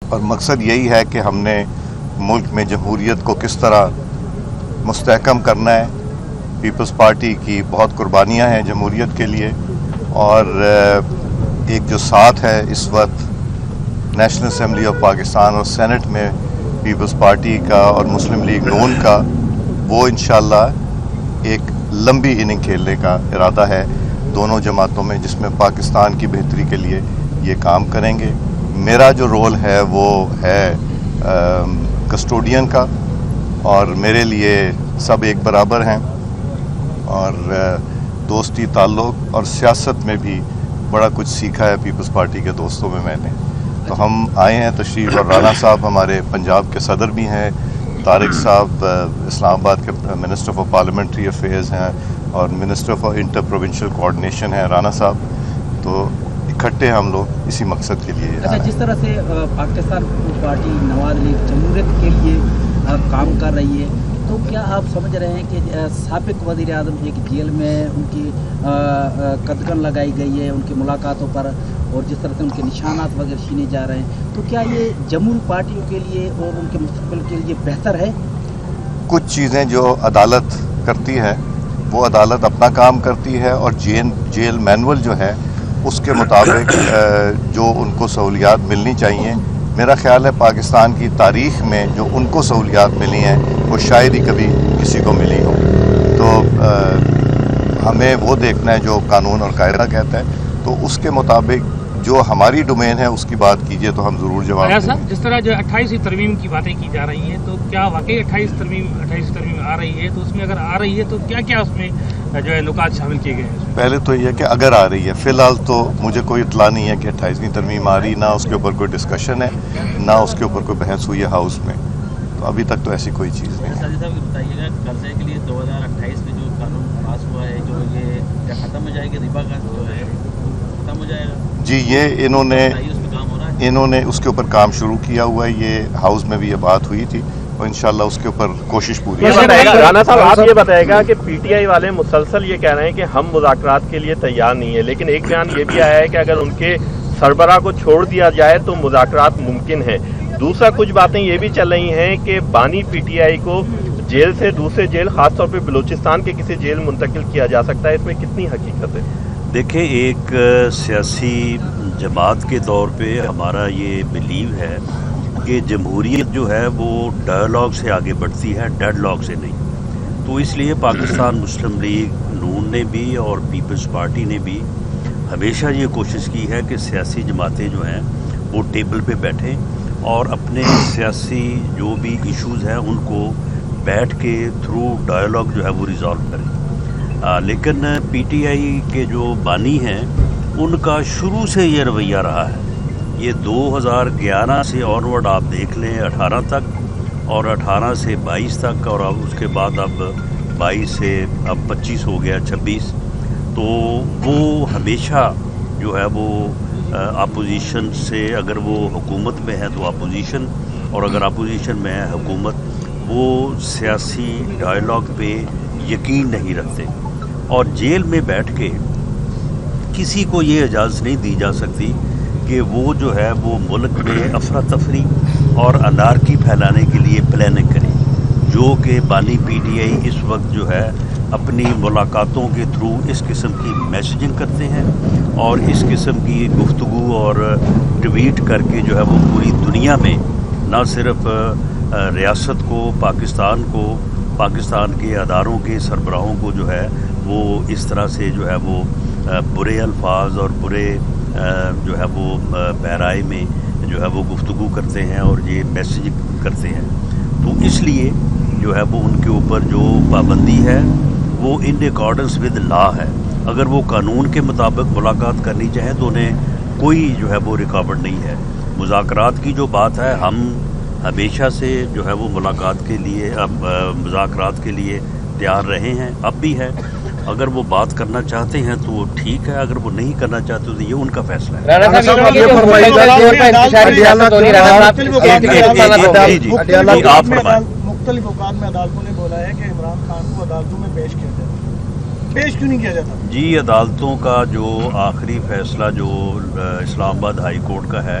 اور مقصد یہی ہے کہ ہم نے ملک میں جمہوریت کو کس طرح مستحکم کرنا ہے. پیپلز پارٹی کی بہت قربانیاں ہیں جمہوریت کے لیے، اور ایک جو ساتھ ہے اس وقت نیشنل اسمبلی آف پاکستان اور سینٹ میں پیپلز پارٹی کا اور مسلم لیگ نون کا، وہ انشاءاللہ ایک لمبی اننگ کھیلنے کا ارادہ ہے دونوں جماعتوں میں، جس میں پاکستان کی بہتری کے لیے یہ کام کریں گے. میرا جو رول ہے وہ ہے کسٹوڈین کا، اور میرے لیے سب ایک برابر ہیں، اور دوستی تعلق اور سیاست میں بھی بڑا کچھ سیکھا ہے پیپلز پارٹی کے دوستوں میں نے. تو ہم آئے ہیں تشریف، اور رانا صاحب ہمارے پنجاب کے صدر بھی ہیں، طارق صاحب اسلام آباد کے منسٹر فار پارلیمنٹری افیئرز ہیں، اور minister for inter provincial coordination ہیں رانا صاحب. تو اکٹھے ہم لوگ اسی مقصد کے لیے. اچھا، جس طرح سے پاکستان پیپلز پارٹی نواز لیگ جمہوریت کے لیے کام کر رہی ہے، تو کیا آپ سمجھ رہے ہیں کہ سابق وزیر اعظم ایک جیل میں ان کی قدغن لگائی گئی ہے ان کی ملاقاتوں پر، اور جس طرح سے ان کے نشانات وغیرہ چھینے جا رہے ہیں، تو کیا یہ جمہوری پارٹیوں کے لیے اور ان کے مستقبل کے لیے بہتر ہے؟ کچھ چیزیں جو عدالت کرتی ہے وہ عدالت اپنا کام کرتی ہے، اور جیل مینول جو ہے اس کے مطابق جو ان کو سہولیات ملنی چاہیے. میرا خیال ہے پاکستان کی تاریخ میں جو ان کو سہولیات ملی ہیں وہ شاید ہی کبھی کسی کو ملی ہو. تو ہمیں وہ دیکھنا ہے جو قانون اور قاعدہ کہتا ہے، تو اس کے مطابق جو ہماری ڈومین ہے اس کی بات کیجئے تو ہم ضرور جواب دیں گے. جس طرح جو 28ویں ترمیم کی باتیں کی جا رہی ہیں، تو کیا واقعی 28ویں ترمیم آ رہی ہے؟ تو اس میں اگر آ رہی ہے تو کیا کیا اس میں جو ہے نکات شامل کیے گئے ہیں؟ پہلے تو یہ کہ اگر آ رہی ہے، فی الحال تو مجھے کوئی اطلاع نہیں ہے کہ 28ویں ترمیم آ رہی، نہ اس کے اوپر کوئی ڈسکشن ہے، نہ اس کے اوپر کوئی بحث ہوئی ہے ہاؤس میں. تو ابھی تک تو ایسی کوئی چیز نہیں ہے. ساجد صاحب یہ بتائیے گا، قرضے کے لیے 2028 میں جو قانون پاس ہوا ہے، جو یہ کیا ختم ہو جائے گا؟ ربا کا جو ہے ختم ہو جائے گا؟ جی، یہ انہوں نے اس کے اوپر کام شروع کیا ہوا ہے. یہ ہاؤس میں بھی یہ بات ہوئی تھی، اور انشاءاللہ اس کے اوپر کوشش پوری ہے. رانا صاحب آپ یہ بتائے گا کہ پی ٹی آئی والے مسلسل یہ کہہ رہے ہیں کہ ہم مذاکرات کے لیے تیار نہیں ہے، لیکن ایک بیان یہ بھی آیا ہے کہ اگر ان کے سربراہ کو چھوڑ دیا جائے تو مذاکرات ممکن ہے. دوسرا کچھ باتیں یہ بھی چل رہی ہیں کہ بانی پی ٹی آئی کو جیل سے دوسرے جیل، خاص طور پہ بلوچستان کے کسی جیل منتقل کیا جا سکتا ہے. اس میں کتنی حقیقت ہے؟ دیکھیں، ایک سیاسی جماعت کے طور پہ ہمارا یہ بلیو ہے کہ جمہوریت جو ہے وہ ڈائیلاگ سے آگے بڑھتی ہے، ڈیڈ لاگ سے نہیں. تو اس لیے پاکستان مسلم لیگ نون نے بھی اور پیپلز پارٹی نے بھی ہمیشہ یہ کوشش کی ہے کہ سیاسی جماعتیں جو ہیں وہ ٹیبل پہ بیٹھیں اور اپنے سیاسی جو بھی ایشوز ہیں ان کو بیٹھ کے تھرو ڈائیلاگ جو ہے وہ ریزالو کریں. لیکن پی ٹی آئی کے جو بانی ہیں ان کا شروع سے یہ رویہ رہا ہے. یہ 2011 سے آنورڈ آپ دیکھ لیں 18 تک، اور 18 سے 22 تک، اور اب اس کے بعد اب 22 سے اب 25 ہو گیا 26. تو وہ ہمیشہ جو ہے وہ اپوزیشن سے، اگر وہ حکومت میں ہے تو اپوزیشن، اور اگر اپوزیشن میں ہے حکومت، وہ سیاسی ڈائیلاگ پہ یقین نہیں رکھتے. اور جیل میں بیٹھ کے کسی کو یہ اجازت نہیں دی جا سکتی کہ وہ جو ہے وہ ملک میں افراتفری اور انارکی پھیلانے کے لیے پلاننگ کرے، جو کہ بانی پی ٹی آئی اس وقت جو ہے اپنی ملاقاتوں کے تھرو اس قسم کی میسیجنگ کرتے ہیں، اور اس قسم کی گفتگو اور ٹویٹ کر کے جو ہے وہ پوری دنیا میں نہ صرف ریاست کو، پاکستان کو، پاکستان کے اداروں کے سربراہوں کو جو ہے وہ اس طرح سے جو ہے وہ برے الفاظ اور برے جو ہے وہ بہرائے میں جو ہے وہ گفتگو کرتے ہیں اور یہ میسیج کرتے ہیں. تو اس لیے جو ہے وہ ان کے اوپر جو پابندی ہے وہ ان اکارڈنس ود لا ہے. اگر وہ قانون کے مطابق ملاقات کرنی چاہیں تو انہیں کوئی جو ہے وہ رکاوٹ نہیں ہے. مذاکرات کی جو بات ہے، ہم ہمیشہ سے جو ہے وہ ملاقات کے لیے، مذاکرات کے لیے تیار رہے ہیں، اب بھی ہے. اگر وہ بات کرنا چاہتے ہیں تو ٹھیک ہے، اگر وہ نہیں کرنا چاہتے تو یہ ان کا فیصلہ ہے. آپ فرمائیں. مختلف اوقات میں عدالتوں نے بولا ہے کہ عمران خان کو عدالتوں میں پیش کیا جاتا، پیش کیوں نہیں کیا جاتا؟ جی، عدالتوں کا جو آخری فیصلہ جو اسلام آباد ہائی کورٹ کا ہے،